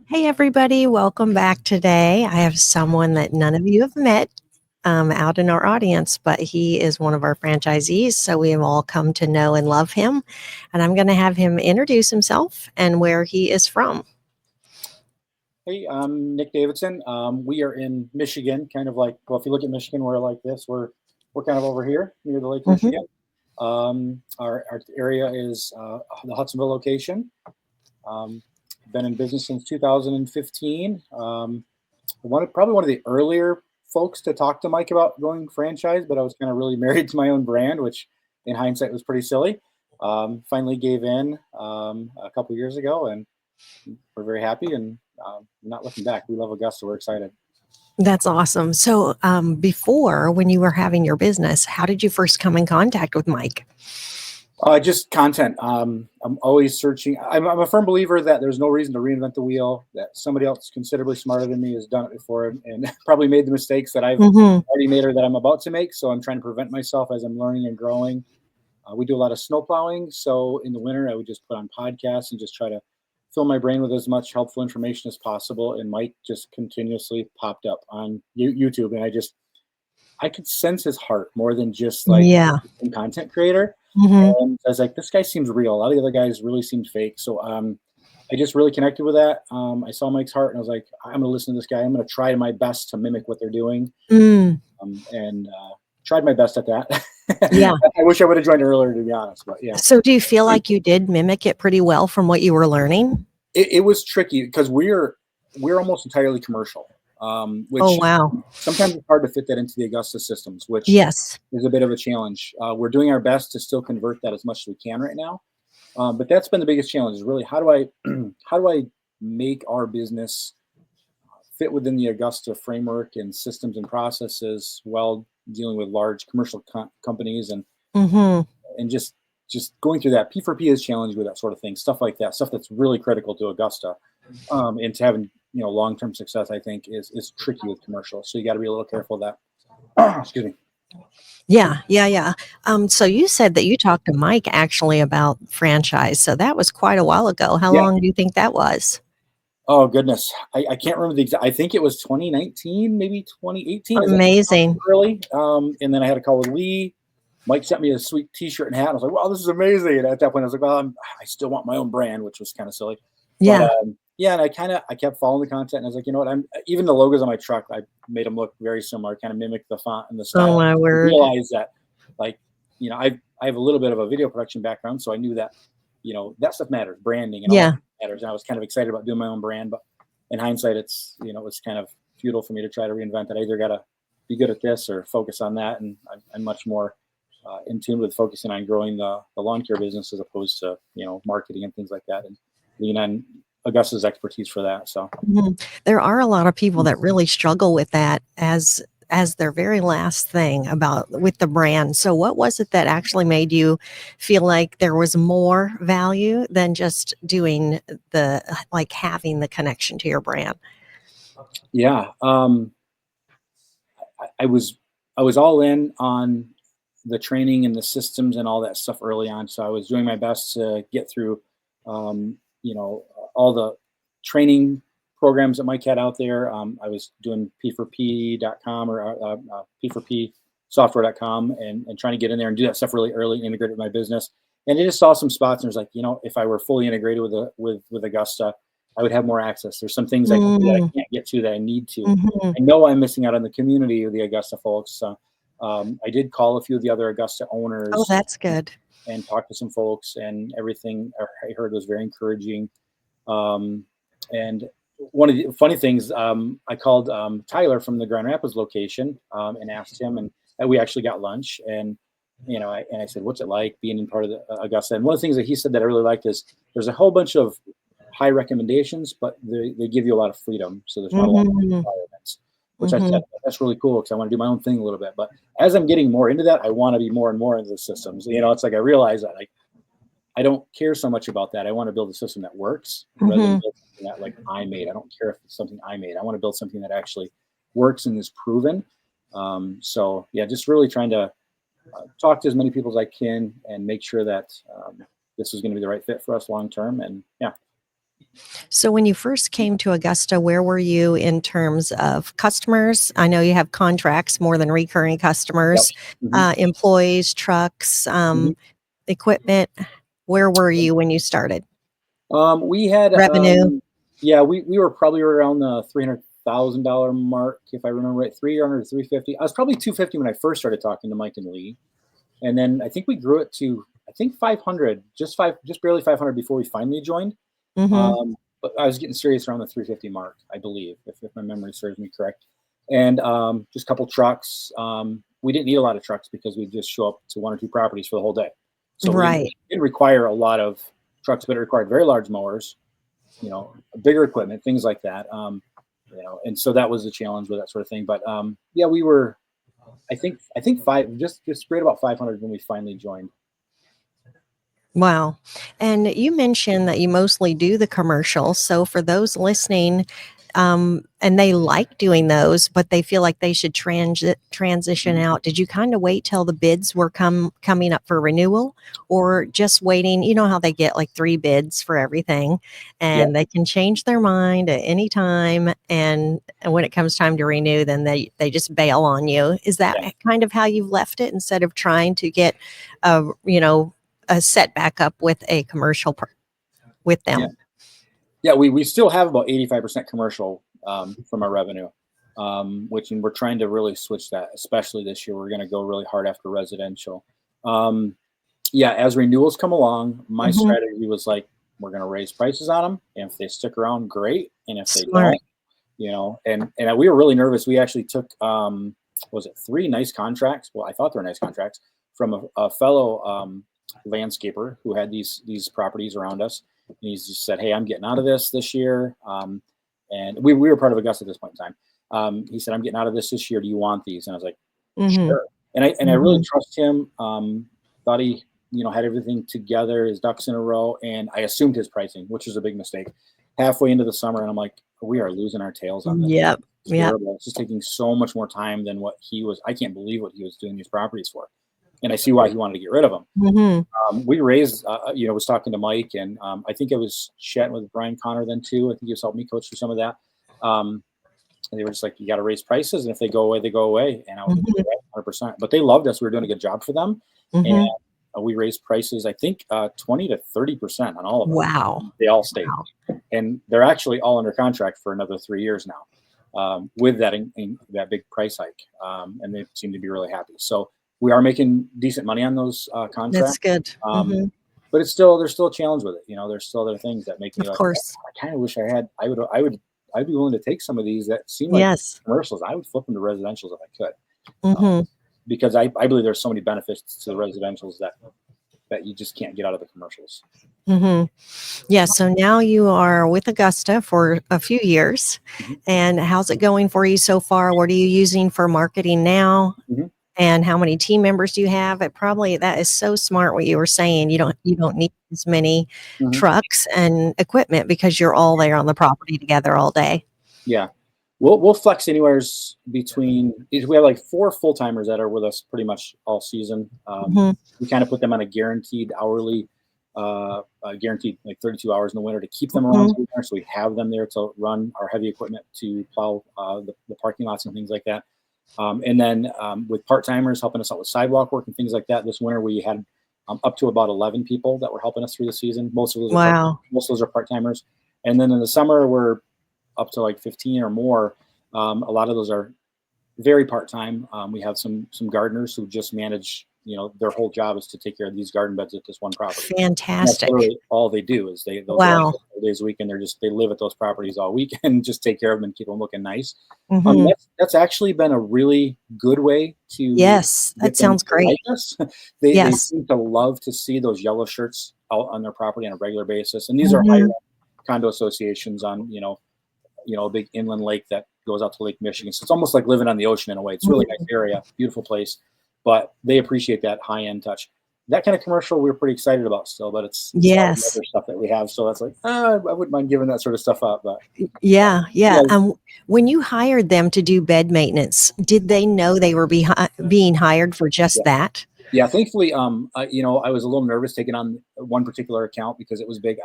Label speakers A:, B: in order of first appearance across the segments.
A: Hey, everybody, welcome back today. I have someone that none of you have met out in our audience, but he is one of our franchisees. So we have all come to know and love him. And I'm going to have him introduce himself and where he is from.
B: Hey, I'm Nick Davidson. We are in Michigan, kind of like, well, if you look at Michigan, we're like this. We're kind of over here near the Lake
A: Mhm.
B: Michigan. Our area is the Hudsonville location. Um, been in business since 2015. Probably one of the earlier folks to talk to Mike about going franchise, but I was kind of really married to my own brand, which in hindsight was pretty silly. Finally gave in a couple years ago, and we're very happy and not looking back. We love Augusta. We're excited.
A: That's awesome. So, before, when you were having your business, how did you first come in contact with Mike?
B: Just content. I'm always searching. I'm a firm believer that there's no reason to reinvent the wheel, that somebody else considerably smarter than me has done it before and probably made the mistakes that I've
A: Hmm.
B: already made or that I'm about to make. So I'm trying to prevent myself as I'm learning and growing. We do a lot of snow plowing. So in the winter, I would just put on podcasts and just try to fill my brain with as much helpful information as possible. And Mike just continuously popped up on YouTube. And I could sense his heart more than just like
A: Yeah.
B: a content creator.
A: Hmm.
B: And I was like, this guy seems real. A lot of the other guys really seemed fake. So I just really connected with that. I saw Mike's heart and I was like, I'm going to listen to this guy. I'm going to try my best to mimic what they're doing.
A: Mm.
B: And tried my best at that.
A: Yeah.
B: I wish I would have joined earlier, to be honest. But yeah,
A: So, do you feel like you did mimic it pretty well from what you were learning?
B: it was tricky because we're almost entirely commercial,
A: Oh,
B: which
A: wow.
B: sometimes it's hard to fit that into the Augusta systems, which
A: Yes.
B: is a bit of a challenge. We're doing our best to still convert that as much as we can right now. But that's been the biggest challenge is really how do I how do I make our business fit within the Augusta framework and systems and processes while dealing with large commercial companies
A: Hmm.
B: and just going through that. P4P is challenging with that sort of thing, stuff like that, stuff that's really critical to Augusta, and to having long term success. I think is tricky with commercial, so you got to be a little careful of that. Excuse me.
A: Yeah, yeah, yeah. So you said that you talked to Mike actually about franchise. So that was quite a while ago. How
B: Yeah.
A: long do you think that was?
B: Oh goodness, I can't remember the exact. I think it was 2019, maybe 2018. Is that
A: Amazing.
B: early? And then I had a call with Lee. Mike sent me a sweet T-shirt and hat. I was like, "Wow, this is amazing!" And at that point, I was like, "Well, I still want my own brand," which was kind of silly. But
A: Yeah.
B: yeah, and I kept following the content, and I was like, you know what? I'm even the logos on my truck. I made them look very similar, kind of mimic the font and the
A: Oh
B: style.
A: my
B: I
A: word.
B: realized that, like, I have a little bit of a video production background, so I knew that, that stuff matters, branding and all that
A: Yeah.
B: matters. And I was kind of excited about doing my own brand, but in hindsight, it's kind of futile for me to try to reinvent it. I either got to be good at this or focus on that, and I'm much more in tune with focusing on growing the lawn care business as opposed to marketing and things like that, and lean on Augusta's expertise for that. So
A: Mhm. There are a lot of people that really struggle with that as their very last thing about with the brand. So what was it that actually made you feel like there was more value than just doing the like having the connection to your brand?
B: yeah, I was all in on the training and the systems and all that stuff early on. So I was doing my best to get through, um, all the training programs that Mike had out there. I was doing p4p.com or p4p software.com and trying to get in there and do that stuff really early and integrate it with my business. And I just saw some spots and it was like, if I were fully integrated with Augusta, I would have more access. There's some things I can do that
A: Mm,
B: I can't get to that I need to.
A: mhm.
B: I know I'm missing out on the community of the Augusta folks. I did call a few of the other Augusta
A: Oh,
B: owners
A: that's good.
B: and talk to some folks, and everything I heard was very encouraging. Um, and one of the funny things, I called Tyler from the Grand Rapids location and asked him, and we actually got lunch. And I said, "What's it like being in part of the Augusta?" And one of the things that he said that I really liked is there's a whole bunch of high recommendations, but they give you a lot of freedom, so there's not a lot of
A: Mhm,
B: requirements. Which I said
A: mhm,
B: that's really cool because I want to do my own thing a little bit. But as I'm getting more into that, I want to be more and more into the systems. It's like I realize that I don't care so much about that. I want to build a system that works rather than
A: mhm.
B: build something that like I made. I don't care if it's something I made. I want to build something that actually works and is proven. So yeah, just really trying to talk to as many people as I can and make sure that this is going to be the right fit for us long term. And yeah,
A: So when you first came to Augusta, where were you in terms of customers? I know you have contracts more than recurring
B: Yep.
A: customers,
B: hmm
A: employees, trucks,
B: hmm
A: equipment. Where were you when you started?
B: We had,
A: Revenue?
B: yeah, we were probably around the $300,000 mark, if I remember right, 300 to 350. I was probably 250 when I first started talking to Mike and Lee, and then I think we grew it to, I think, 500, just barely 500 before we finally joined.
A: Mm-hmm.
B: But I was getting serious around the 350 mark, I believe, if my memory serves me correct. And just a couple trucks. We didn't need a lot of trucks because we just show up to one or two properties for the whole day. So we
A: Right.
B: didn't require a lot of trucks, but it required very large mowers, bigger equipment, things like that. And so that was the challenge with that sort of thing. But yeah, we were, I think five, just right about 500 when we finally joined.
A: Wow. And you mentioned that you mostly do the commercials. So for those listening, and they like doing those, but they feel like they should transition
B: Mhm.
A: out. Did you kind of wait till the bids were coming up for renewal, or just waiting? You know how they get like three bids for everything,
B: Yeah,
A: and they can change their mind at any time. And when it comes time to renew, then they just bail on you. Is that
B: yeah,
A: kind of how you've left it instead of trying to get a setback up with a commercial with
B: yeah,
A: them?
B: yeah. We still have about 85% commercial from our revenue, which, and we're trying to really switch that, especially this year. We're going to go really hard after residential. Um, yeah, as renewals come along, my
A: Mhm.
B: strategy was like, we're going to raise prices on them, and if they stick around, great, and if they
A: Smart.
B: don't, and we were really nervous. We actually took, was it three nice contracts? Well, I thought they were nice contracts from a fellow landscaper who had these properties around us, and he's just said, "Hey, I'm getting out of this year," and we were part of Augusta at this point in time. He said, "I'm getting out of this year. Do you want these?" And I was like,
A: Mhm.
B: "Sure." And I really
A: Mhm.
B: trust him. Thought he had everything together, his ducks in a row, and I assumed his pricing, which was a big mistake. Halfway into the summer, and I'm like, we are losing our tails on this.
A: Yep.
B: It's
A: Yep.
B: terrible. It's just taking so much more time than what he was. I can't believe what he was doing these properties for, and I see why he wanted to get rid of them.
A: Mhm.
B: We raised, was talking to Mike, and I think I was chatting with Brian Connor then too. I think he was helping me coach for some of that. And they were just like, you got to raise prices, and if they go away, they go away. And I was like,
A: Mhm.
B: 100%. But they loved us. We were doing a good job for them, and
A: Mhm.
B: we raised prices, I think, 20 to 30% on all of them.
A: Wow.
B: They all stayed,
A: Wow.
B: and they're actually all under contract for another 3 years now, with that big price hike, and they seem to be really happy. So we are making decent money on those
A: That's
B: contracts,
A: good.
B: um,
A: Mhm.
B: but there's still a challenge with it. There's still other things that make me
A: Of
B: like,
A: course.
B: I kind of wish I had. I'd be willing to take some of these that seem like
A: Yes.
B: commercials. I would flip them to residentials if I could, um,
A: Mhm.
B: because I believe there's so many benefits to the residentials that you just can't get out of the commercials.
A: Mhm. Yeah, so now you are with Augusta for a few years,
B: Mhm.
A: and how's it going for you so far? What are you using for marketing now?
B: Mhm.
A: And how many team members do you have? It probably that is so smart what you were saying. You don't need as many
B: Mhm.
A: trucks and equipment because you're all there on the property together all day.
B: Yeah. We'll flex anywheres between. We have like four full timers that are with us pretty much all season.
A: Mhm.
B: We kind of put them on a guaranteed hourly, guaranteed like 32 hours in the winter to keep them around
A: Mhm.
B: through there. So we have them there to run our heavy equipment to plow the parking lots and things like that. And then with part timers helping us out with sidewalk work and things like that. This winter we had up to about 11 people that were helping us through the season.
A: Wow.
B: Most of those are part timers. And then in the summer we're up to like 15 or more. A lot of those are very part-time. We have some gardeners who just manage, their whole job is to take care of these garden beds at this one property. And that's
A: Fantastic.
B: literally all they do is they'll go out
A: Wow.
B: 4 days a week, and they live at those properties all week and just take care of them and keep them looking nice.
A: Mhm.
B: That's actually been a really good way to
A: Yes, that
B: get them
A: sounds
B: to like
A: great.
B: us. They
A: Yes.
B: seem to love to see those yellow shirts out on their property on a regular basis. And these are higher
A: Mhm.
B: condo associations on, a big inland lake that goes out to Lake Michigan. So it's almost like living on the ocean in a way. It's a really nice
A: Mhm.
B: area, beautiful place, but they appreciate that high end touch. That kind of commercial we're pretty excited about still, but it's all the
A: Yes.
B: other stuff that we have. So that's like, I wouldn't mind giving that sort of stuff up, but
A: Yeah, yeah,
B: yeah,
A: when you hired them to do bed maintenance, did they know they were being hired for
B: yeah.
A: just that?
B: Yeah, thankfully, I was a little nervous taking on one particular account because it was big.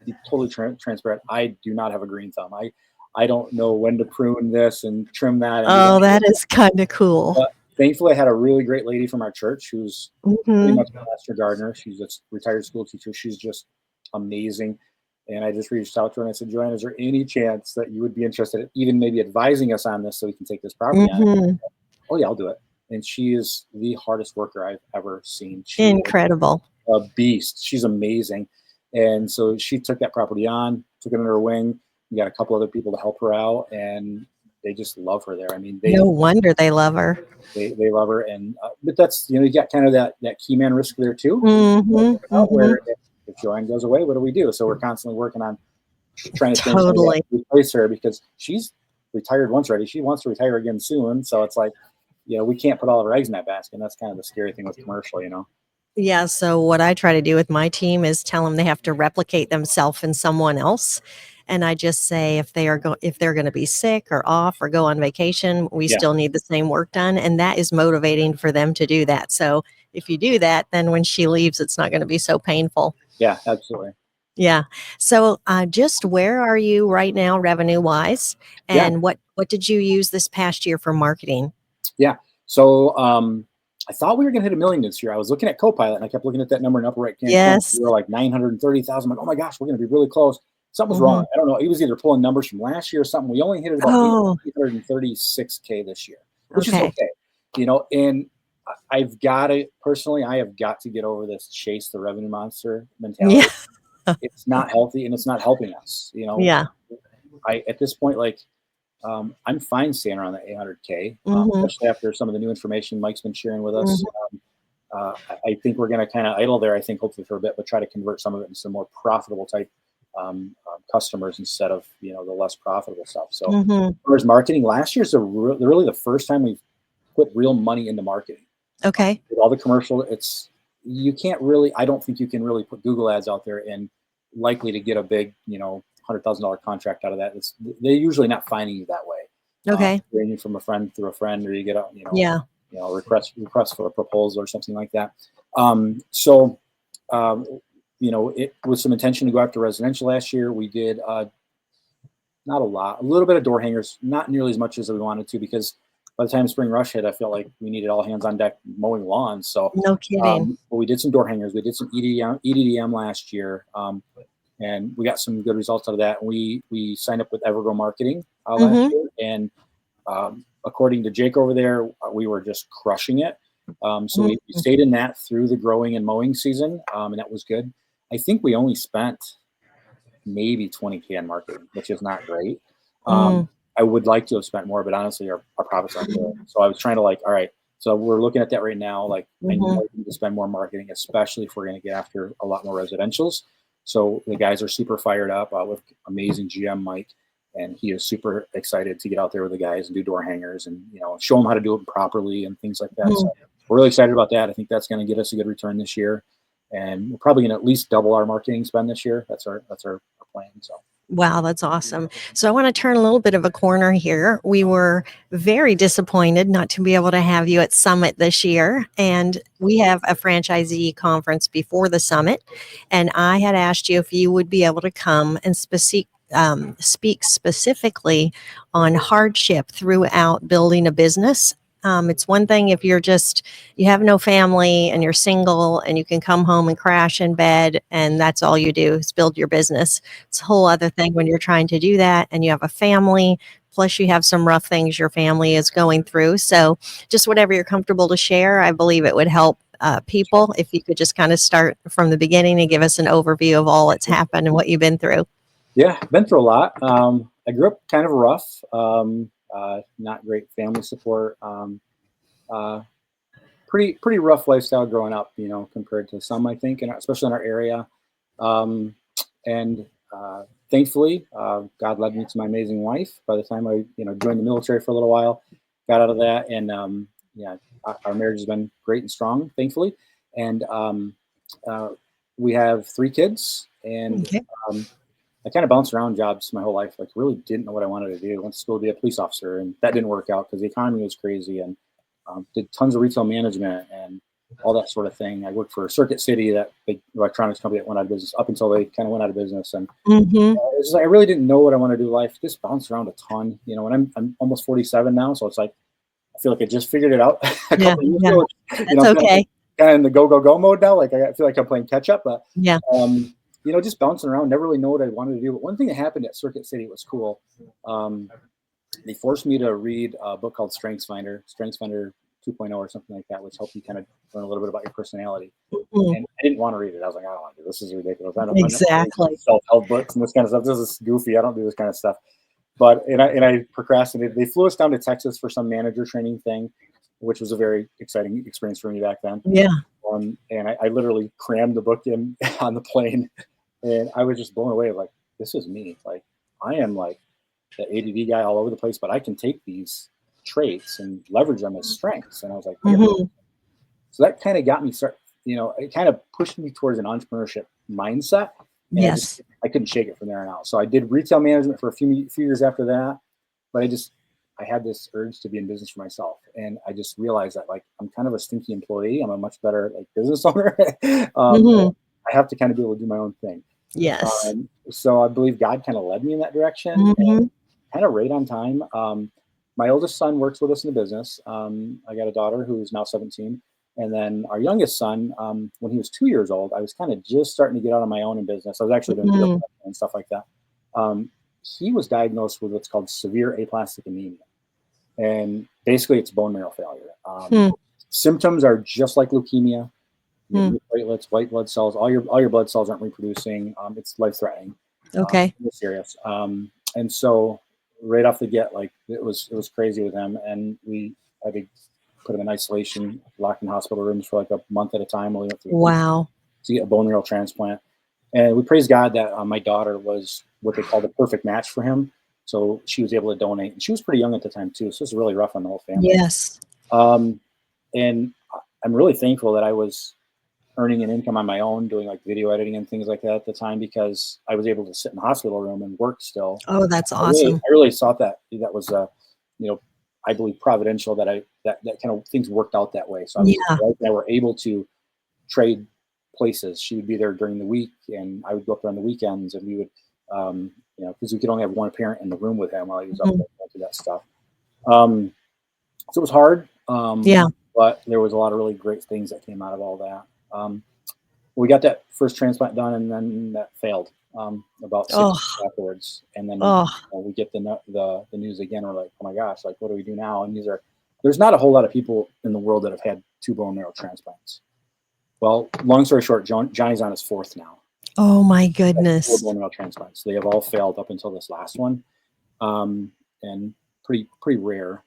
B: To be totally transparent. I do not have a green thumb. I don't know when to prune this and trim that and do
A: Oh,
B: that.
A: that is kind of cool.
B: But thankfully, I had a really great lady from our church who's pretty
A: Hmm.
B: much a master gardener. She's a retired school teacher. She's just amazing. And I just reached out to her and I said, Joanne, is there any chance that you would be interested in even maybe advising us on this so we can take this property on?
A: Hmm.
B: Oh yeah, I'll do it. And she is the hardest worker I've ever seen. She is
A: Incredible.
B: a beast. She's amazing. And so she took that property on, took it under her wing. We got a couple other people to help her out, and they just love her there. I mean,
A: No wonder they love her.
B: they love her, and but that's you got kind of that key man risk there too.
A: Hmm. Hmm.
B: Where if Joanne goes away, what do we do? So we're constantly working on trying to change somebody
A: Totally.
B: to replace her because she's retired once already. She wants to retire again soon. So it's like, we can't put all of our eggs in that basket. And that's kind of the scary thing with commercial.
A: Yeah. So what I try to do with my team is tell them they have to replicate themselves in someone else. And I just say if they're going to be sick or off or go on vacation, we
B: Yeah.
A: still need the same work done, and that is motivating for them to do that. So if you do that, then when she leaves, it's not going to be so painful.
B: Yeah, absolutely.
A: Yeah. So just where are you right now, revenue wise,
B: Yeah.
A: and what did you use this past year for marketing?
B: Yeah. So I thought we were going to hit 1 million this year. I was looking at Copilot and I kept looking at that number in the upper right hand corner.
A: Yes.
B: We were like 930,000. Like, oh my gosh, we're going to be really close. Something was
A: Mhm.
B: wrong. I don't know. He was either pulling numbers from last year or something. We only hit it about
A: Oh,
B: 836K this year, which is
A: okay.
B: okay. And I've got to personally, I have got to get over this chase the revenue monster mentality.
A: Yeah.
B: It's not healthy and it's not helping us.
A: Yeah.
B: At this point, like, I'm fine staying around the 800K,
A: Mhm.
B: especially after some of the new information Mike's been sharing with us.
A: Mhm.
B: I think we're going to kind of idle there, I think, hopefully for a bit, but try to convert some of it into some more profitable type customers instead of, the less profitable stuff. So
A: Mhm.
B: as far as marketing, last year's really the first time we've put real money into marketing.
A: Okay.
B: With all the commercial, you can't really, I don't think you can really put Google ads out there and likely to get a big, $100,000 contract out of that. They're usually not finding you that way.
A: Okay.
B: Getting from a friend through a friend, or you get
A: Yeah.
B: request for a proposal or something like that. So, it with some intention to go after residential last year, we did not a lot, a little bit of door hangers, not nearly as much as we wanted to, because by the time spring rush hit, I felt like we needed all hands on deck mowing lawns. So,
A: No kidding.
B: but we did some door hangers. We did some EDDM last year, and we got some good results out of that. We signed up with Evergrow Marketing last
A: Mhm.
B: year, and according to Jake over there, we were just crushing it. So we
A: Mhm.
B: stayed in that through the growing and mowing season, and that was good. I think we only spent maybe 20K on marketing, which is not great.
A: Mm.
B: I would like to have spent more, but honestly, our profits aren't there. So I was trying to all right, so we're looking at that right now. Like, I know
A: Mhm.
B: we need to spend more marketing, especially if we're going to get after a lot more residentials. So the guys are super fired up with amazing GM Mike, and he is super excited to get out there with the guys and do door hangers and show them how to do it properly and things like that.
A: Mhm.
B: So we're really excited about that. I think that's going to get us a good return this year, and we're probably going to at least double our marketing spend this year. That's our plan. So.
A: Wow, that's awesome. So I want to turn a little bit of a corner here. We were very disappointed not to be able to have you at Summit this year. And we have a franchisee conference before the Summit. And I had asked you if you would be able to come and speak specifically on hardship throughout building a business. It's one thing if you have no family and you're single and you can come home and crash in bed and that's all you do is build your business. It's a whole other thing when you're trying to do that and you have a family, plus you have some rough things your family is going through. So just whatever you're comfortable to share, I believe it would help people if you could just kind of start from the beginning and give us an overview of all that's happened and what you've been through.
B: Yeah, been through a lot. I grew up kind of rough, not great family support. Uh, pretty rough lifestyle growing up, compared to some, I think, and especially in our area. Um, and thankfully, God led me to my amazing wife. By the time I, joined the military for a little while, got out of that, and yeah, our marriage has been great and strong, thankfully. And uh, we have 3 kids, and
A: Okay.
B: I kind of bounced around jobs my whole life. Like, really didn't know what I wanted to do. Went to school to be a police officer, and that didn't work out because the economy was crazy. And did tons of retail management, and all that sort of thing. I worked for Circuit City, that big electronics company that went out of business up until they kind of went out of business. And
A: Hmm.
B: it's just like, I really didn't know what I wanted to do in life. Just bounced around a ton, you know, and I'm almost 47 now. So it's like, I feel like I just figured it out a
A: Yeah.
B: couple of years
A: Yeah.
B: ago. You know,
A: That's
B: I'm
A: okay.
B: kind of in the go, go, go mode now. Like I feel like I'm playing catch up, but,
A: Yeah.
B: you know, just bouncing around, never really know what I wanted to do. But one thing that happened at Circuit City was cool. Um, they forced me to read a book called Strengths Finder 2.0 or something like that, which helped you kind of learn a little bit about your personality.
A: Mhm.
B: And I didn't want to read it. I was like, I don't want to do this. This is ridiculous. I'm not reading
A: Exactly.
B: self-help books and this kind of stuff. This is goofy. I don't do this kind of stuff. But I procrastinated. They flew us down to Texas for some manager training thing, which was a very exciting experience for me back then.
A: Yeah.
B: And I literally crammed the book in on the plane, and I was just blown away. Like, this is me. Like, I am like the ADD guy all over the place, but I can take these traits and leverage them as strengths. And I was like, wait a minute.
A: Hmm.
B: So that kind of got me start. You know, it kind of pushed me towards an entrepreneurship mindset, and
A: Yes.
B: I couldn't shake it from there on out. So I did retail management for a few years after that, but I had this urge to be in business for myself, and I just realized that like I'm kind of a stinky employee. I'm a much better like business owner.
A: Hmm.
B: I have to kind of be able to do my own thing.
A: Yes.
B: So I believe God kind of led me in that direction, and
A: Hmm.
B: kind of right on time. My oldest son works with us in the business. I got a daughter who's now 17. And then our youngest son, when he was 2 years old, I was kind of just starting to get out on my own in business. I was actually doing video
A: Hmm.
B: production and stuff like that. Um, he was diagnosed with what's called severe aplastic anemia. And basically, it's bone marrow failure.
A: Hmm.
B: Symptoms are just like leukemia. You have
A: Hmm.
B: weak platelets, white blood cells. All your blood cells aren't reproducing. It's life threatening.
A: Okay.
B: It's serious. And so right off the get, like it was crazy with him, and we had to put him in isolation, locked in hospital rooms for like a month at a time while we went through
A: Wow.
B: to get a bone marrow transplant. And we praise God that my daughter was what they call the perfect match for him. So she was able to donate, and she was pretty young at the time too. So it was really rough on the whole family.
A: Yes.
B: Um, and I'm really thankful that I was earning an income on my own, doing like video editing and things like that at the time, because I was able to sit in the hospital room and work still.
A: Oh, that's
B: I really,
A: awesome.
B: I really thought that was, you know, I believe providential that that kind of things worked out that way. So I was
A: Yeah.
B: glad that I were able to trade places. She would be there during the week, and I would go up there on the weekends, and we would, because we could only have one parent in the room with him while he was up
A: Mhm.
B: there going through that stuff. So it was hard,
A: Yeah.
B: but there was a lot of really great things that came out of all that. We got that first transplant done, and then that failed about 6 months
A: Oh.
B: afterwards. And then
A: Oh.
B: we get the news again. We're like, oh my gosh, like what do we do now? And there's not a whole lot of people in the world that have had 2 bone marrow transplants. Well, long story short, Johnny's on his 4th now.
A: Oh my
B: That's 4
A: goodness.
B: bone marrow transplants. They have all failed up until this last one, and pretty rare.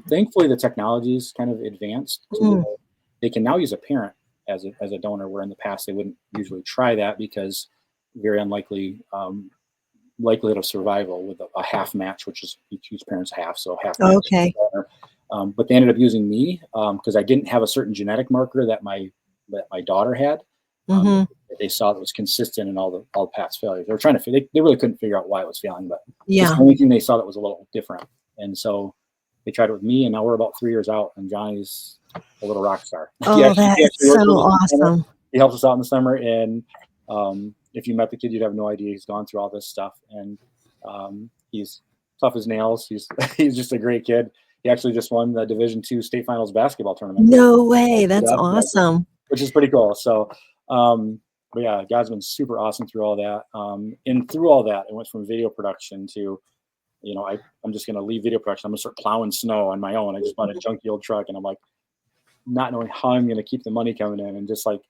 B: Thankfully, the technology's kind of advanced to
A: Mm.
B: where they can now use a parent as a donor, where in the past they wouldn't usually try that because very unlikely likelihood of survival with a half match, which is you choose parents half, so half match.
A: Okay.
B: But they ended up using me because I didn't have a certain genetic marker that my daughter had. Um,
A: Hmm.
B: they saw that was consistent in all the past failures. They were trying to they really couldn't figure out why it was failing, but it's
A: Yeah.
B: the only thing they saw that was a little different. And so they tried it with me, and now we're about 3 years out, and Johnny's a little rock star.
A: Oh, that
B: He
A: is
B: actually
A: so
B: works with us in the summer.
A: awesome.
B: He helps us out in the summer, and if you met the kid, you'd have no idea he's gone through all this stuff. And he's tough as nails. He's just a great kid. He actually just won the Division II state finals basketball tournament,
A: No way. That's awesome.
B: which is pretty cool. So, but yeah, God's been super awesome through all that. And through all that, it went from video production to, I'm just going to leave video production. I'm going to start plowing snow on my own. I just bought a junky old truck, and I'm like, not knowing how I'm going to keep the money coming in, and just like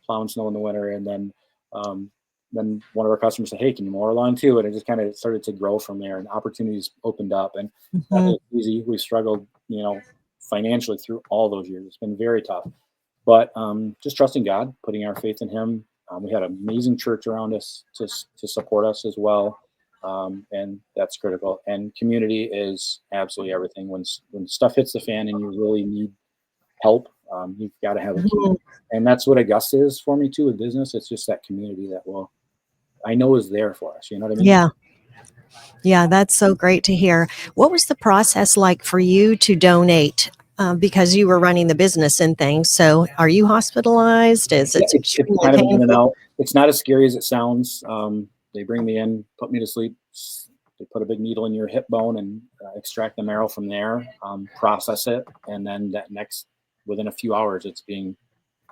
B: plowing snow in the winter. And then one of our customers said, "Hey, can you mow our lawn too?" And it just kind of started to grow from there, and opportunities opened up. And not
A: Hmm.
B: that it's easy. We struggled, financially through all those years. It's been very tough, but just trusting God, putting our faith in Him. We had an amazing church around us to support us as well, and that's critical. And community is absolutely everything. When stuff hits the fan and you really need help, you've got to have a
A: Hmm.
B: community. And that's what Augusta is for me too with business. It's just that community that I know is there for us. You know what I mean?
A: Yeah. Yeah. That's so great to hear. What was the process like for you to donate because you were running the business and things. So are you hospitalized? Is
B: Yeah,
A: it
B: it's
A: extremely
B: kind of in and
A: painful?
B: out. It's not as scary as it sounds. They bring me in, put me to sleep. They put a big needle in your hip bone and extract the marrow from there, process it, and then within a few hours, it's being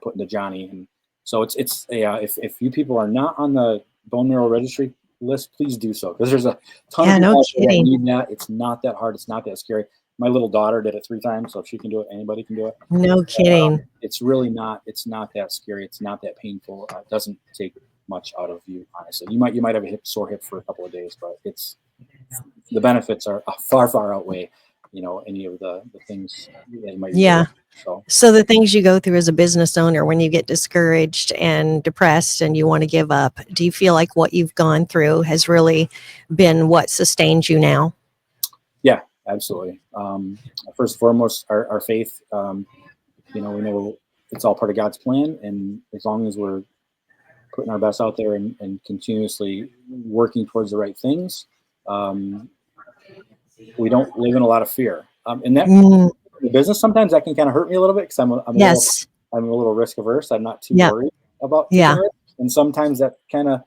B: put into Johnny. And so if you people are not on the bone marrow registry list, please do so, because there's a ton of
A: Yeah, no
B: people out there that
A: kidding.
B: need that. It's not that hard. It's not that scary. My little daughter did it 3 times, so if she can do it, anybody can do it.
A: No kidding.
B: It's really not. It's not that scary. It's not that painful. It doesn't take much out of you, honestly. You might have a sore hip for a couple of days, but the benefits are far outweigh, any of the things that you might be dealing
A: Yeah.
B: with. So
A: So the things you go through as a business owner when you get discouraged and depressed and you want to give up, do you feel like what you've gone through has really been what sustains you now?
B: yeah, absolutely. First and foremost, our faith. We know it's all part of God's plan, and as long as we're putting our best out there and continuously working towards the right things, um, we don't live in a lot of fear. And that
A: Mm,
B: the business, sometimes that can kind of hurt me a little bit, because
A: yes.
B: I'm a little risk averse. I'm not too
A: Yeah.
B: worried about taking
A: Yeah.
B: risks, and sometimes that kind of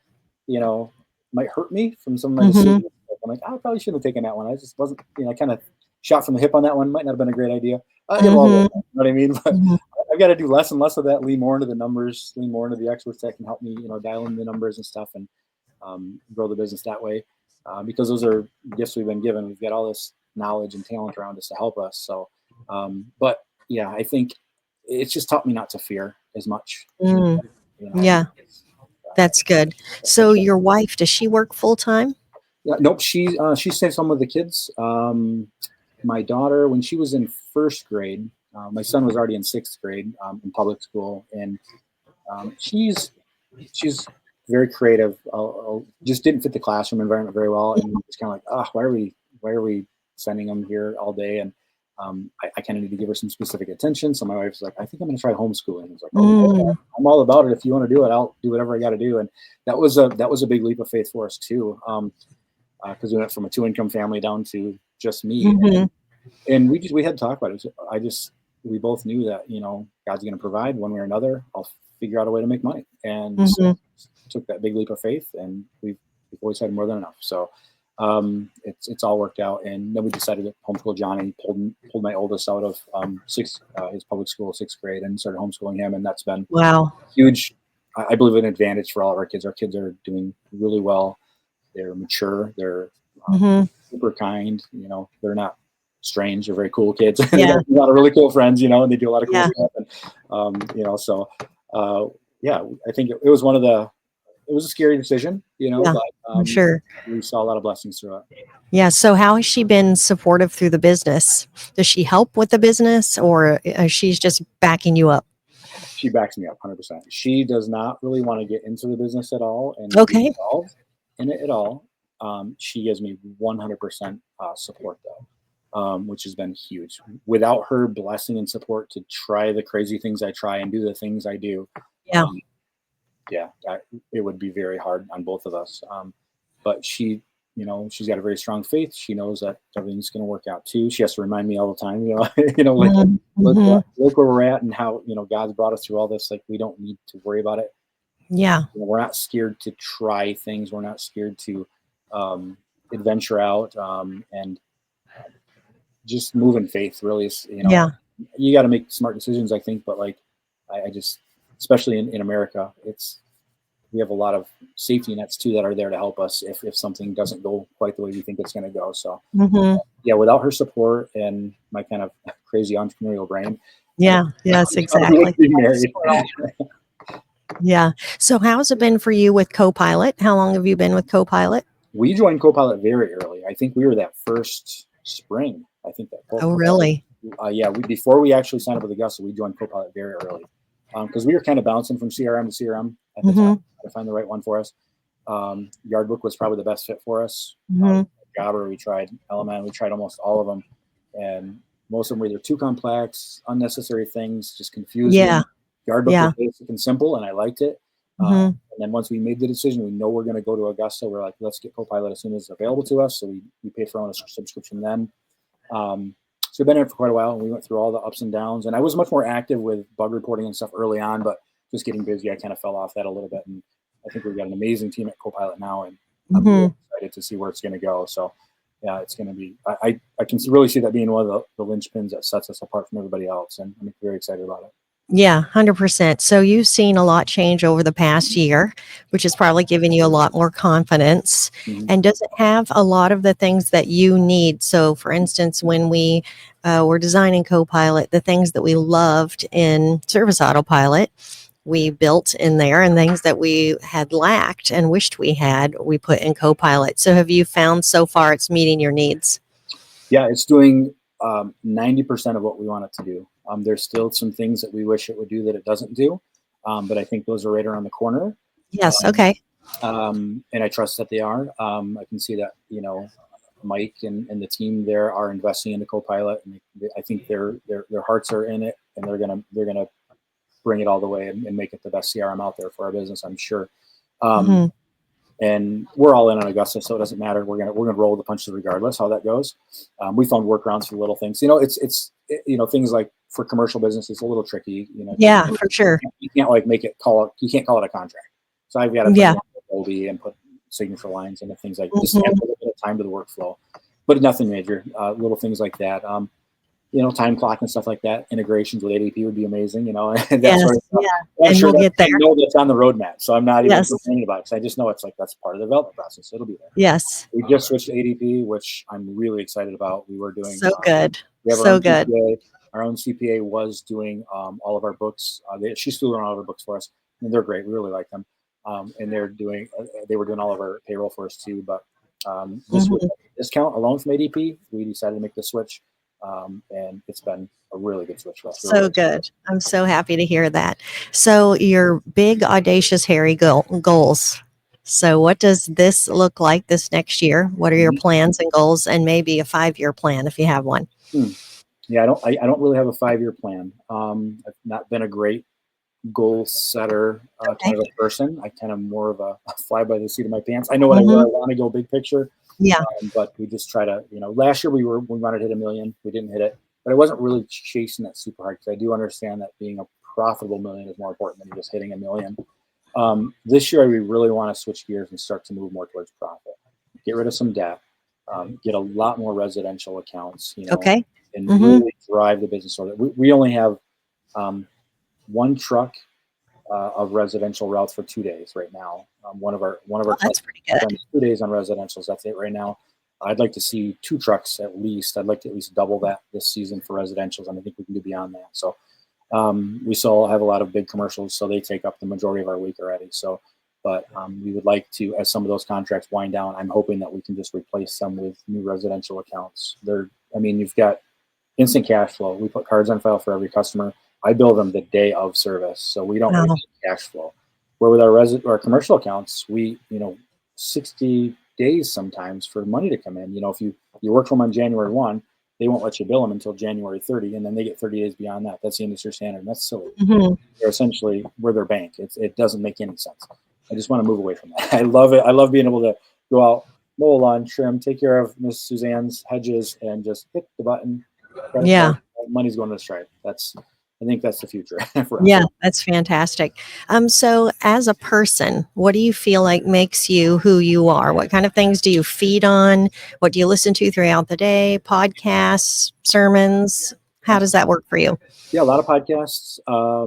B: you know might hurt me from some of my
A: Hmm.
B: decisions. I'm like, I probably shouldn't have taken that one. I just wasn't, I kind of shot from the hip on that one. Might not have been a great idea. I have all that,
A: Hmm.
B: you know what I mean? But
A: Hmm.
B: I've got to do less and less of that. Lean more into the numbers. Lean more into the experts that can help me, dial in the numbers and stuff, and grow the business that way. Because those are gifts we've been given. We've got all this knowledge and talent around us to help us. So, but yeah, I think it's just taught me not to fear as much.
A: Mm,
B: And
A: yeah, that's good.
B: I
A: So
B: try.
A: your wife, does she work full time?
B: Yeah, nope. She stays home with the kids. My daughter, when she was in first grade, my son was already in sixth grade in public school, and she's very creative. Just didn't fit the classroom environment very well, and it's kind of like, why are we sending them here all day? And I kind of need to give her some specific attention. So my wife's like, I think I'm going to try homeschooling. I was like, okay,
A: Mm,
B: I'm all about it. If you want to do it, I'll do whatever I got to do. And that was a big leap of faith for us too, because we went from a two-income family down to just me,
A: hmm.
B: and we had to talk about it. We both knew that God's going to provide one way or another. I'll figure out a way to make money, and so
A: Hmm.
B: took that big leap of faith, and we've always had more than enough. So it's all worked out, and then we decided to homeschool Johnny. Pulled my oldest out of his public school, sixth grade, and started homeschooling him, and that's been
A: Wow.
B: huge. I believe an advantage for all of our kids. Our kids are doing really well. They're mature. They're
A: Hmm.
B: super kind. They're not strange. They're very cool kids. They got
A: Yeah.
B: a lot of really cool friends. And they do a lot of cool
A: Yeah.
B: stuff. And so yeah, I think it was it was a scary decision.
A: Yeah.
B: But
A: I'm sure.
B: we saw a lot of blessings through it.
A: Yeah. So how has she been supportive through the business? Does she help with the business or she's just backing you up?
B: She backs me up 100%. She does not really want to get into the business at all and be
A: Okay.
B: involved in it at all. She gives me 100% support though, which has been huge. Without her blessing and support to try the crazy things I try and do the things I do,
A: Yeah.
B: um, yeah, it would be very hard on both of us. But she's got a very strong faith. She knows that everything's going to work out too. She has to remind me all the time, like
A: Mm-hmm.
B: look where we're at and how God's brought us through all this. Like we don't need to worry about it.
A: Yeah.
B: We're not scared to try things. We're not scared to um, adventure out and just move in faith. Really, is
A: Yeah.
B: you got to make smart decisions, I think. But like I just, especially in America, we have a lot of safety nets too that are there to help us if something doesn't go quite the way we think it's going to go. So
A: Hmm.
B: yeah, without her support and my kind of crazy entrepreneurial brain, I
A: Yeah. Yes,
B: probably
A: exactly.
B: wouldn't be
A: Like a
B: married.
A: squirrel. Yeah. So how's it been for you with Copilot? How long have you been with Copilot?
B: We joined Copilot very early. I think we were that first spring. I think that
A: Oh,
B: Copilot.
A: really?
B: Yeah, before we actually signed up with Augusta, we joined Copilot very early because we were kind of bouncing from CRM to CRM at the time
A: Hmm.
B: to find the right one for us. Yardbook was probably the best fit for us.
A: Hmm.
B: Jobber, we tried Element, we tried almost all of them, and most of them were either too complex, unnecessary things, just
A: Yeah.
B: confusing. Yardbook was
A: Yeah.
B: basic and simple, and I liked it.
A: Hmm.
B: And then once we made the decision, we know we're going to go to Augusta. We're like, let's get Copilot as soon as it's available to us. So we paid for our own subscription then. Um, So I've been in it for quite a while, and we went through all the ups and downs. And I was much more active with bug reporting and stuff early on, but just getting busy, I kind of fell off that a little bit. And I think we've got an amazing team at Copilot now, and I'm really excited to see where it's going to go. So yeah, it's going to be. I can really see that being one of the linchpins that sets us apart from everybody else, and I'm very excited about it.
A: Yeah, 100%. So you've seen a lot change over the past year, which has probably given you a lot more confidence.
B: Mhm.
A: And does it have a lot of the things that you need? So, for instance, when we were designing Copilot, the things that we loved in Service Autopilot, we built in there, and things that we had lacked and wished we had, we put in Copilot. So, have you found so far it's meeting your needs?
B: Yeah, it's doing 90% of what we want it to do. There's still some things that we wish it would do that it doesn't do, but I think those are right around the corner.
A: Yes.
B: Um,
A: Okay.
B: and I trust that they are. I can see that Mike and the team there are investing in the Copilot, and I think their hearts are in it, and they're gonna bring it all the way and make it the best CRM out there for our business. I'm sure. Um,
A: hmm
B: and we're all in on Augusta, so it doesn't matter. We're gonna roll the punches regardless how that goes. We found workarounds for little things. Things like for commercial business, it's a little tricky.
A: Yeah, for sure.
B: You can't like make it you can't call it a contract. So I've got to put
A: Yeah.
B: it on Adobe and put signature lines and things like just add a
A: hmm
B: little bit of time to the workflow, but nothing major. Little things like that. Time clock and stuff like that. Integrations with ADP would be amazing, and that
A: Yes.
B: sort of stuff.
A: Yeah.
B: I'm
A: And
B: sure
A: we'll get
B: I
A: there.
B: know that's on the roadmap, so I'm not even
A: Yes.
B: complaining about it because I just know it's like that's part of the development process. It'll be there.
A: Yes.
B: We just switched to ADP, which I'm really excited about. We were doing,
A: So good.
B: we have our
A: So
B: own
A: good.
B: CPA. Our own CPA was doing all of our books. She's still doing all of our books for us, and they're great. We really like them. And they were doing all of our payroll for us too. But just with
A: hmm
B: the discount alone from ADP, we decided to make the switch, and it's been a really good switch for us. We're
A: So
B: really
A: good. I'm so happy to hear that. So your big, audacious, hairy goals. So what does this look like this next year? What are your
B: excited.
A: plans and goals, and maybe a 5-year plan if you have one?
B: Hmm. Yeah, I don't really have a 5-year plan. I've not been a great goal setter
A: Okay.
B: kind of a person. I kind of more of a fly by the seat of my pants. I know where
A: hmm
B: I want to go big picture,
A: Yeah.
B: but we just try to, last year we wanted to hit 1 million. We didn't hit it, but I wasn't really chasing that super hard because I do understand that being a profitable million is more important than just hitting 1 million. This year, we really want to switch gears and start to move more towards profit, get rid of some debt, get a lot more residential accounts,
A: Okay.
B: and
A: hmm
B: really drive the business. So that we only have one truck of residential routes for 2 days right now. One of our
A: Oh,
B: trucks
A: that's pretty good.
B: spends 2 days on residentials. That's it right now. I'd like to see 2 trucks at least. I'd like to at least double that this season for residentials, and I think we can do beyond that. So we still have a lot of big commercials, so they take up the majority of our week already. So, but we would like to, as some of those contracts wind down, I'm hoping that we can just replace them with new residential accounts. You've got instant cash flow. We put cards on file for every customer. I bill them the day of service, so we don't
A: Wow.
B: waste cash flow. Where with our commercial accounts, we 60 days sometimes for money to come in. If you work for them on January 1, they won't let you bill them until January 30, and then they get 30 days beyond that. That's the industry standard, and that's silly.
A: hmm
B: We're their bank. It doesn't make any sense. I just want to move away from that. I love it. I love being able to go out, mow a lawn, trim, take care of Miss Suzanne's hedges, and just hit the button. Credit
A: Yeah.
B: card, money's going to Stripe. I think that's the future for us.
A: Yeah, that's fantastic. So as a person, what do you feel like makes you who you are? What kind of things do you feed on? What do you listen to throughout the day? Podcasts, sermons? How does that work for you?
B: Yeah, a lot of podcasts, a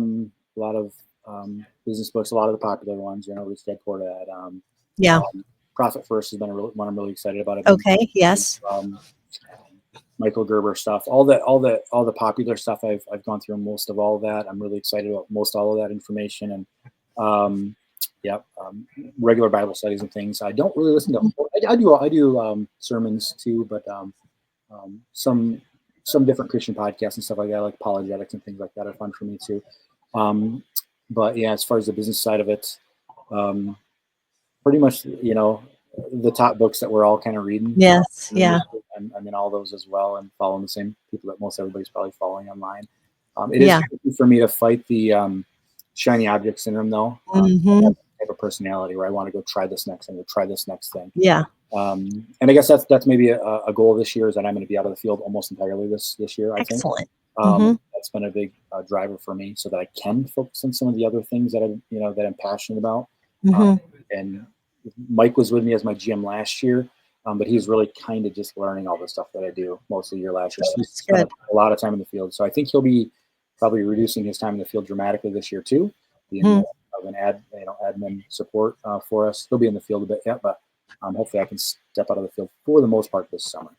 B: lot of business books, a lot of the popular ones. Rich Dad Poor Dad.
A: Yeah.
B: Profit First has been one I'm really excited about. I've been
A: Okay. Yes.
B: Michael Gerber stuff, all the popular stuff. I've gone through most of all of that. I'm really excited about most all of that information, and yeah, regular Bible studies and things. I don't really listen to. I do sermons too, but some different Christian podcasts and stuff like that, like apologetics and things like that, are fun for me too. But yeah, as far as the business side of it, pretty much the top books that we're all kind of reading.
A: Yes. Yeah.
B: I'm in all those as well, and following the same people that most everybody's probably following online. It is
A: Yeah.
B: tricky for me to fight the shiny object syndrome, though. I
A: hmm
B: have a personality where I want to go try this next thing or try this next thing.
A: Yeah.
B: And I guess that's maybe a goal this year is that I'm going to be out of the field almost entirely this year. I think
A: Excellent. Mm-hmm.
B: that's been a big driver for me, so that I can focus on some of the other things that that I'm passionate about. Um,
A: Mm-hmm.
B: and Mike was with me as my GM last year, but he's really kind of just learning all the stuff that I do most of the year last year. So he's
A: That's
B: spent
A: good.
B: a lot of time in the field. So I think he'll be probably reducing his time in the field dramatically this year too, being
A: Mm-hmm.
B: more of an admin support for us. He'll be in the field a bit yet, but hopefully I can step out of the field for the most part this summer.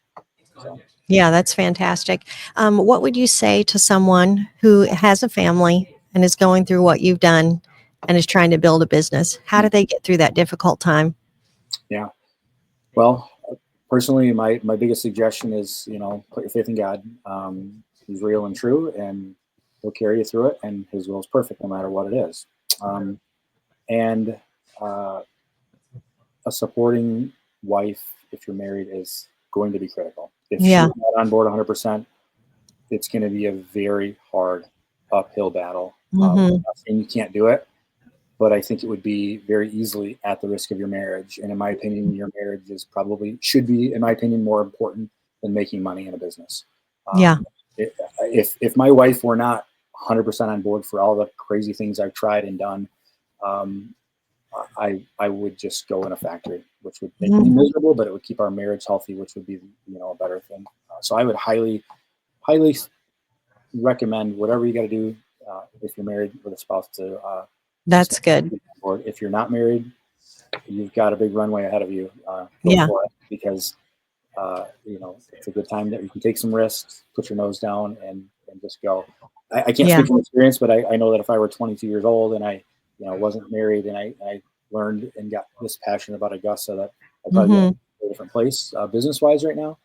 B: So.
A: Yeah, that's fantastic. What would you say to someone who has a family and is going through what you've done and is trying to build a business? How do they get through that difficult time?
B: Yeah. Well, personally, my biggest suggestion is, put your faith in God. He's real and true, and he'll carry you through it, and his will is perfect no matter what it is. And a supporting wife, if you're married, is going to be critical. If she's
A: Yeah.
B: not on board 100%, it's going to be a very hard uphill battle.
A: Mm-hmm.
B: Not saying you can't do it, but I think it would be very easily at the risk of your marriage. And in my opinion, your marriage should be, in my opinion, more important than making money in a business.
A: Yeah.
B: If my wife were not 100% on board for all the crazy things I've tried and done, I would just go in a factory, which would make me miserable, but it would keep our marriage healthy, which would be, a better thing. So I would highly recommend whatever you got to do if you're married with a spouse to.
A: That's good.
B: If you're not married, you've got a big runway ahead of you. Go
A: Yeah.
B: for it, because it's a good time that you can take some risks, put your nose down, and just go. I can't
A: Yeah.
B: speak from experience, but I know that if I were 22 years old and I wasn't married and I learned and got this passionate about Augusta, that I'd probably be
A: Mm-hmm.
B: in a different place business wise right now.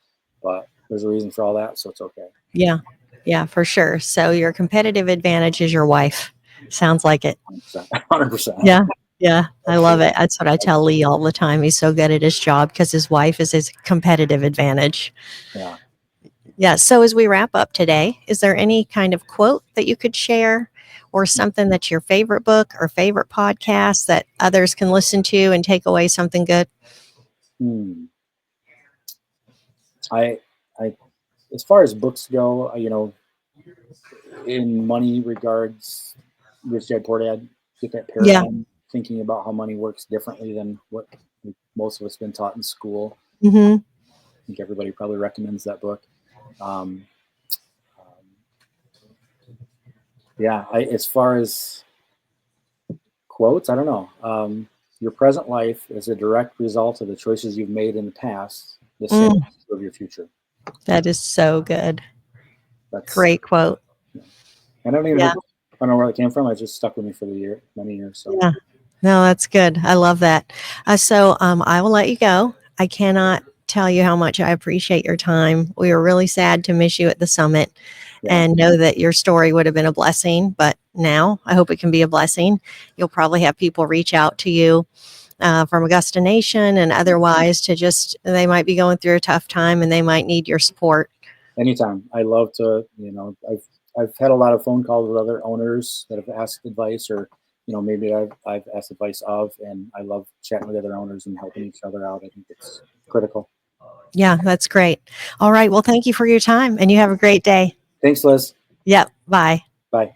B: But there's a reason for all that, so it's okay.
A: Yeah. Yeah, for sure. So your competitive advantage is your wife. Sounds like it.
B: 100%.
A: Yeah. Yeah. I love it. That's what I tell Lee all the time. He's so good at his job because his wife is his competitive advantage.
B: Yeah.
A: Yeah. So as we wrap up today, is there any kind of quote that you could share or something that's your favorite book or favorite podcast that others can listen to and take away something good?
B: I as far as books go, in money regards, Rich Dad Poor Dad, get that
A: Yeah.
B: paradigm, thinking about how money works differently than what most of us been taught in school.
A: Mm-hmm.
B: I think everybody probably recommends that book. As far as quotes, I don't know. Your present life is a direct result of the choices you've made in the past. The same of your future.
A: That is so good.
B: That's
A: Great quote.
B: I don't even
A: Yeah.
B: I don't know where it came from. It just stuck with me for many years. So.
A: Yeah. No, that's good. I love that. So I will let you go. I cannot tell you how much I appreciate your time. We were really sad to miss you at the summit and know that your story would have been a blessing. But now I hope it can be a blessing. You'll probably have people reach out to you from Augusta Nation and otherwise they might be going through a tough time and they might need your support.
B: Anytime. I love to, I've had a lot of phone calls with other owners that have asked advice, or maybe I've asked advice of, and I love chatting with other owners and helping each other out. I think it's critical.
A: Yeah, that's great. All right. Well, thank you for your time and you have a great day.
B: Thanks, Liz.
A: Yep. Bye.
B: Bye.